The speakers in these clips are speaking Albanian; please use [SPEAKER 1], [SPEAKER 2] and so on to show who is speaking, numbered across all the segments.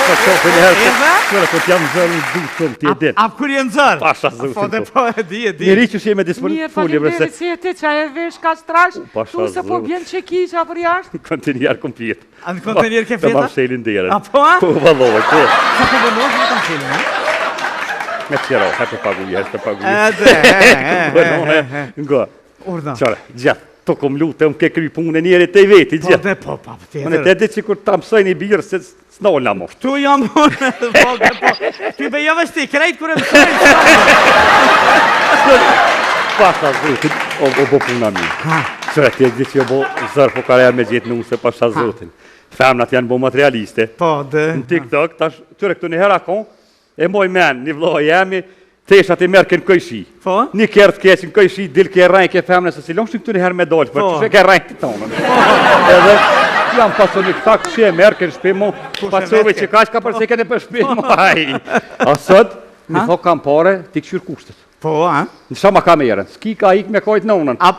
[SPEAKER 1] Po qofë në herë, po t'jam zërë në du shumë t'i e ditë.
[SPEAKER 2] A kur jenë zërë?
[SPEAKER 1] Pasha zëtin.
[SPEAKER 2] Po dhe po e di.
[SPEAKER 1] Njeri që sheme disponibë
[SPEAKER 3] Mirë, faleminderit si e ti që e vesh ka strash, tu se po bjen që ki që a për jashtë.
[SPEAKER 1] Kontinjer kom pjetë.
[SPEAKER 2] A në kontenjer ke feta?
[SPEAKER 1] Të mam shelin dhere.
[SPEAKER 2] A po a?
[SPEAKER 1] Po valove, po.
[SPEAKER 2] Sa po bënosh në kam shelin, a?
[SPEAKER 1] Me qero, hajtë paguje, hajtë paguje.
[SPEAKER 2] Ede,
[SPEAKER 1] Nga,
[SPEAKER 2] urda.
[SPEAKER 1] qare, gjatë, to kom lutë, më ke kry punë e njeri të i veti,
[SPEAKER 2] Po
[SPEAKER 1] gjatë.
[SPEAKER 2] dhe po, pa,
[SPEAKER 1] Më në
[SPEAKER 2] tjetër.
[SPEAKER 1] të edhe që kur ta mësoj një birë, se s'nolla mo.
[SPEAKER 2] Tu jam unë, po dhe po. Ty be jave shti, krejt kur e mësojnë.
[SPEAKER 1] Pasha zotin, o bo puna mi. Qëre, ti e di që o bo zërë po kare me gjithë nuse, pasha zotin. Femnat janë bo materialiste.
[SPEAKER 2] Po dhe.
[SPEAKER 1] Në TikTok, tash, qëre këtu një hera kon, e moj men, një vlohë jemi, teshat e merë kënë këjshi.
[SPEAKER 2] Po?
[SPEAKER 1] Një kërë të keqin këjshi, dilë ke rajnë ke femne, se si lonë që këtu një herë me dollë, për që ke rajnë të tonën. Edhe, jam pasur një këta këshë e merë kënë shpimo, pasove që ka që ka përse kënë për shpimo, aj. A sot, mi thok kam pare, ti këshyrë kushtet.
[SPEAKER 2] Po, a?
[SPEAKER 1] Në shama kamerën, s'ki ka ik me kojtë nonën.
[SPEAKER 2] Ha?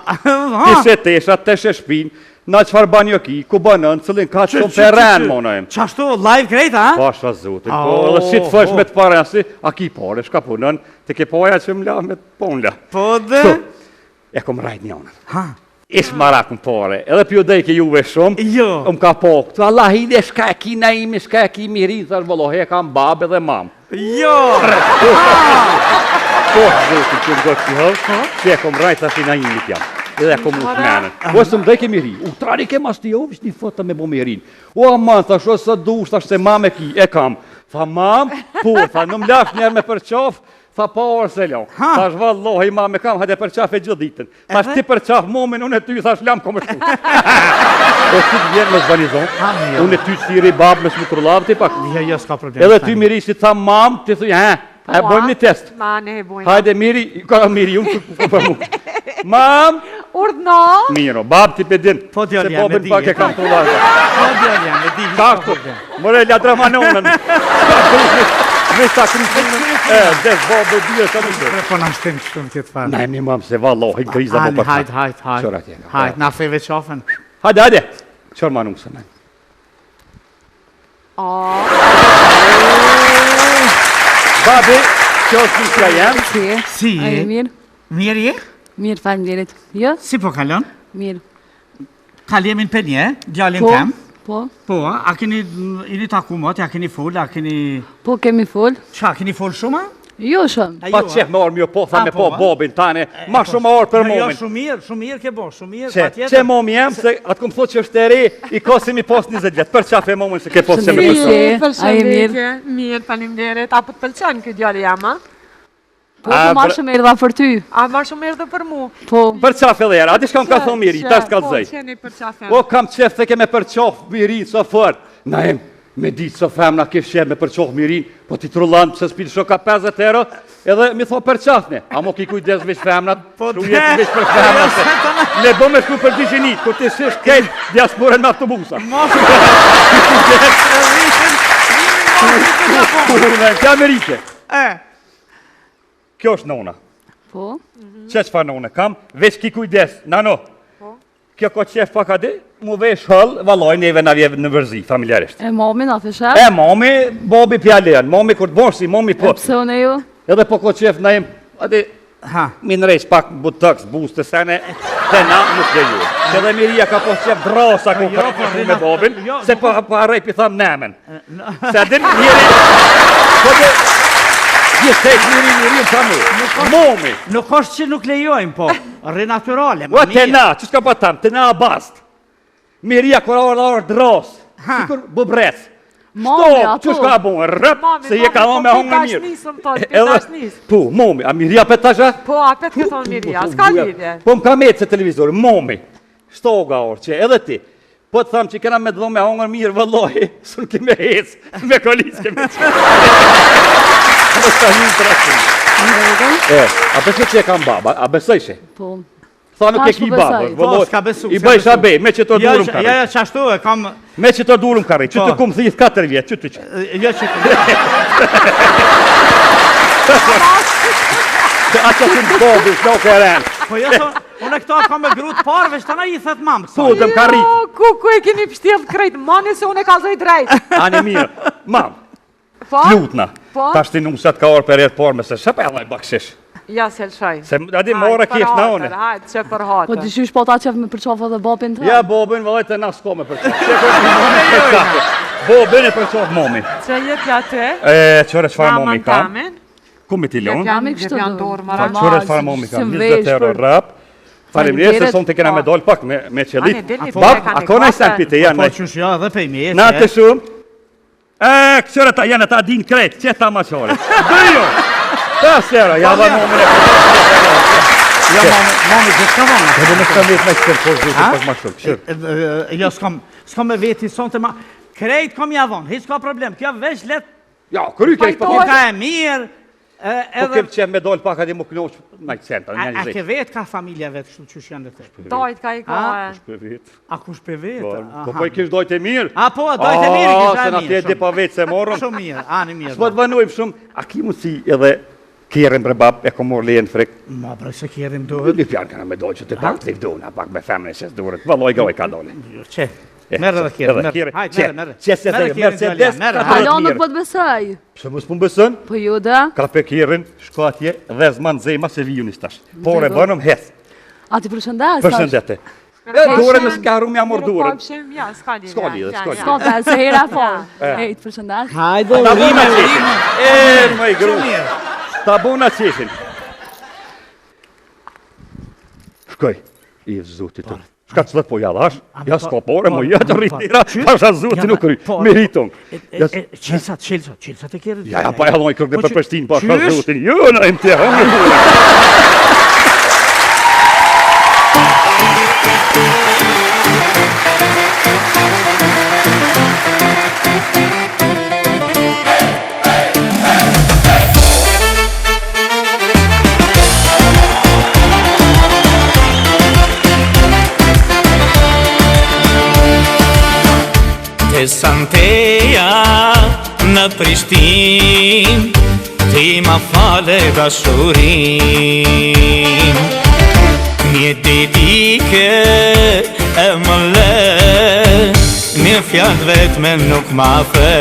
[SPEAKER 1] Tishe teshat, teshe shpinë, na qëfar banjo ki, ku banën, cëllin ka që shumë përren, mona e.
[SPEAKER 2] Qashtu, live krejt, a?
[SPEAKER 1] Pasha zotin, po, edhe si të fësh me të pare asi, a ki pare, shka punën, të ke poja që më la me të pon la.
[SPEAKER 2] Po dhe?
[SPEAKER 1] E kom rajt njënën.
[SPEAKER 2] Ha?
[SPEAKER 1] Ish marak më pare, edhe pjo dhej ke juve shumë,
[SPEAKER 2] Jo.
[SPEAKER 1] më ka po, këtu Allah hide, shka e ki na imi, shka e ki mirin, thash vëllohe, e kam babë edhe mam.
[SPEAKER 2] Jo!
[SPEAKER 1] Po, zotin, që në gëtë si hëllë, që e kom rajt thash i na imi t'jam. Edhe e kom u të menën. O, së më dhej ke miri, u trani ke mas t'i ovish një fëtë me bo mirin. O, aman, thash, o, së dush, thash, se mame ki, e kam. Tha, mam, po, tha, në mlash njerë me përqaf, tha, pa orë se lo. Thash, vallohi, mame kam, hajde përqaf e gjithë ditën. Thash, ti përqaf momin, unë e ty, thash, lam kom e shku. O, si të vjenë me zbanizon, unë e ty qëtiri babë me shmutrullav, ti pak.
[SPEAKER 2] Jo, s'ka problem.
[SPEAKER 1] Edhe ty miri, si tha, mam, ti thuj, e bojmë një test.
[SPEAKER 3] Ma, ne e bojmë.
[SPEAKER 1] Hajde, miri, ka miri, unë për mu. Mam,
[SPEAKER 3] Urdhno!
[SPEAKER 1] miro, babë ti pedin,
[SPEAKER 2] Po, djali,
[SPEAKER 1] se
[SPEAKER 2] jam, e
[SPEAKER 1] babën
[SPEAKER 2] di,
[SPEAKER 1] pak e kam të ulaga.
[SPEAKER 2] Po, djali jam, e di.
[SPEAKER 1] Qashtu, mëre ladra manonën. Me sa kryshtë, des babë dhije sa më dhije.
[SPEAKER 2] Po na shtem kështu në tjetë farë.
[SPEAKER 1] Na e mi mam se vallohi, kriza po përta.
[SPEAKER 2] Hajt.
[SPEAKER 1] Qëra tjeka.
[SPEAKER 2] Hajt, na feve qafën.
[SPEAKER 1] Hajde. Qërë manusën e. Babi, kjo është një që jam.
[SPEAKER 2] Si,
[SPEAKER 4] A e mirë?
[SPEAKER 2] mirë je?
[SPEAKER 4] Mirë, faleminderit. Jo?
[SPEAKER 2] Si po kalon?
[SPEAKER 4] Mirë.
[SPEAKER 2] Kalemin për një, djalin
[SPEAKER 4] Po?
[SPEAKER 2] tem.
[SPEAKER 4] Po?
[SPEAKER 2] Po, a keni ini taku mot, a keni fol, a keni...
[SPEAKER 4] Po kemi fol?
[SPEAKER 2] Qa, keni fol shumë?
[SPEAKER 4] Jo shumë.
[SPEAKER 1] Pa qef me orë mjo po, tha me po bobin tane, ma shumë orë për
[SPEAKER 2] Jo,
[SPEAKER 1] momin.
[SPEAKER 2] shumë mirë ke bo, shumë mirë,
[SPEAKER 1] Që,
[SPEAKER 2] pa tjetër.
[SPEAKER 1] që momi jem, se atë këmë thot që është e re, i kosim i pos 20 vjetë, për qaf e momin se ke pos që me
[SPEAKER 4] Shëndetje.
[SPEAKER 1] përsa.
[SPEAKER 4] A e mirë?
[SPEAKER 3] Mirë, faleminderit. Apo të pëlqen këtë djali jama?
[SPEAKER 4] Po të marrë shumë erdha për ty.
[SPEAKER 3] A ma shumë erdhe për mu?
[SPEAKER 4] Po.
[SPEAKER 1] Për qaf edhe era, ati shka më ka thonë miri, ta shka të zëj.
[SPEAKER 3] Po, qeni për qafën.
[SPEAKER 1] O, kam qef se ke me përqof mirin, so fër. Na em, me ditë so femna ke shqef me përqof mirin, po ti trullan se s'pil shoka 50 euro, edhe mi tho përqafne. A mo ki kujdes vish femnat, shumë jetë vish për femnat. Le bo me shku për digjinit, kur ti shish kejt diasporen me autobusa. Kja Amerike. Kjo është nona.
[SPEAKER 4] Po?
[SPEAKER 1] Që që fa nona kam, veç ki kujdes, nano. Kjo ko qef pak adi, mu vesh hëll, valoj neve na vjeve në vërzi, familjarisht.
[SPEAKER 4] E mami na të shef?
[SPEAKER 1] E mami, bobi pjallën, mami kur të bosh si mami po.
[SPEAKER 4] Pse unë ju?
[SPEAKER 1] Edhe po ko qef na jem, adi, minrejsh pak butëks, buste sene, dhe na nuk dhe ju. Që dhe miria ka po qef drosa ku ka me bobin, se po arrej pi tham nemen. Se adin njeri, po dhe, gjithë njeri të mu, momi.
[SPEAKER 2] Nuk është që nuk lejojmë, po, renaturale,
[SPEAKER 1] Ua të na, që s'ka po tam, të na bast. Miria kur orë dros, sikur bubrec.
[SPEAKER 4] Mami,
[SPEAKER 1] Që s'ka bon, rëp, se je ka me hongë mirë. Po, momi, a miria për tasha?
[SPEAKER 3] Po, a pet këtë thonë miria, s'ka lidhje.
[SPEAKER 1] Po më ka me se televizori, momi, shtoga orë që edhe ti. Po të thamë që kena me dhonë me hongër mirë, vëllohi, së në kime hecë, me kolis keme që. Në shka një të rasin. A besoj që e kam baba, a besoj që?
[SPEAKER 4] Po.
[SPEAKER 1] Tha nuk e ki baba, vëllohi, i bëjsh a bej, me që të durum kari.
[SPEAKER 2] Ja, qashtu e kam...
[SPEAKER 1] Me që të durum kari, që të kumë thith 4 vjetë, që të që.
[SPEAKER 2] Ja, që...
[SPEAKER 1] A që të në bobi, shno ke renë.
[SPEAKER 2] Po jo, unë e këto kam me grutë parve, shtë na i thet mamë.
[SPEAKER 1] Po, të më ka rritë.
[SPEAKER 3] Ku e keni pështjellë krejt, mani se unë e kalzoj drejt.
[SPEAKER 1] Ani mirë, mam, Lutna. Tash ti nusat ka orë për jetë por me se shëpa e laj bakshish.
[SPEAKER 3] Ja, se lëshaj.
[SPEAKER 1] Se adi mora kjesh na one.
[SPEAKER 3] Hajtë, që për hatër.
[SPEAKER 4] Po dyshysh po ta qef me përqofa dhe babin të?
[SPEAKER 1] Ja, bobin, vëllaj të na s'ko me përqof. Bobin e përqof momi.
[SPEAKER 3] Që jetë ja të?
[SPEAKER 1] Qëre qëfar momi ka?
[SPEAKER 3] Mamin?
[SPEAKER 1] Ku me ti lonë?
[SPEAKER 4] Jam i kështu
[SPEAKER 3] Janë
[SPEAKER 4] do.
[SPEAKER 3] dorë mara.
[SPEAKER 1] Qëre qëfar momi ka? 20 euro rap. Faleminderit se son të kena me dollë pak me qëllit. Bab, a kona i sen pite janë?
[SPEAKER 2] Po qësh ja dhe pej me jetë.
[SPEAKER 1] Na të shumë. Kësëre ta janë ta din krejt, që ta ma qore. Dëjo! Ta sera, ja dhe momin e
[SPEAKER 2] Ja, mami, që s'ka vonë?
[SPEAKER 1] Edhe me s'ka vetë me qërë po zhutë pak ma shumë, këshërë.
[SPEAKER 2] Ja, s'kam me veti sonë të ma... Krejt kom ja vonë, hiç ka problem, kjo veç let...
[SPEAKER 1] Ja, kërry kejt
[SPEAKER 2] Po
[SPEAKER 1] për
[SPEAKER 2] ka e mirë,
[SPEAKER 1] Po
[SPEAKER 2] edhe...
[SPEAKER 1] kem që me dollë pak adi mu knoq në centa,
[SPEAKER 2] A
[SPEAKER 1] një
[SPEAKER 2] ke
[SPEAKER 1] zetë.
[SPEAKER 2] vetë ka familja vetë, kështu qësh janë dhe të?
[SPEAKER 3] Dojt ka i ka e.
[SPEAKER 1] Për vetë.
[SPEAKER 2] A kush për vetë?
[SPEAKER 1] Po po i kish dojtë e mirë.
[SPEAKER 2] A po, dojtë e mirë, kisha
[SPEAKER 1] Se
[SPEAKER 2] e
[SPEAKER 1] na
[SPEAKER 2] mirë.
[SPEAKER 1] tjetë pa vetë se morëm.
[SPEAKER 2] Shumë mirë, ani mirë.
[SPEAKER 1] S'po të vanojmë shumë, a ki mu si edhe kjerën bre bab, e ko morë lejën frik.
[SPEAKER 2] Ma bre, se kjerim duhet.
[SPEAKER 1] Një pjarë kana me dojtë që të pak të vdona, pak me femën e qes duhet. Valoj goj ka dole.
[SPEAKER 2] Që? Merë dhe kjerë, merë. Hajtë, merë.
[SPEAKER 1] Mercedes,
[SPEAKER 4] Halo, nuk po të besoj.
[SPEAKER 1] Pse mos pun besën?
[SPEAKER 4] Po ju da?
[SPEAKER 1] Ka pe kjerën, shko atje dhe zman zema se viju një stash. Por e bënëm heth.
[SPEAKER 4] A ti përshëndes?
[SPEAKER 1] Përshëndete. Durën në s'karu mja mor durën.
[SPEAKER 3] Ja, s'ka lidhje.
[SPEAKER 1] S'ka lidhje, s'ka lidhje.
[SPEAKER 4] Ska dhe, se hera for. Ej, të përshëndes.
[SPEAKER 2] Hajde,
[SPEAKER 1] Ta bona
[SPEAKER 2] urime.
[SPEAKER 1] qeshin. Më i gru. Ta bona qeshin. Shkoj, i zotit të. Shka të po jadash? Ja s'ka pore, mo jetë rritira. Pasha zotit nuk rrit. Meriton.
[SPEAKER 2] Qilsat e kjerë.
[SPEAKER 1] Ja, pa e haloj kërë dhe për pështin, pasha zotin. Jo, në e më të hëngë.
[SPEAKER 5] Te Santeja në Prishtin, ti ma fale dashurin. Një dedike e më le, një fjallë vetme nuk ma fe.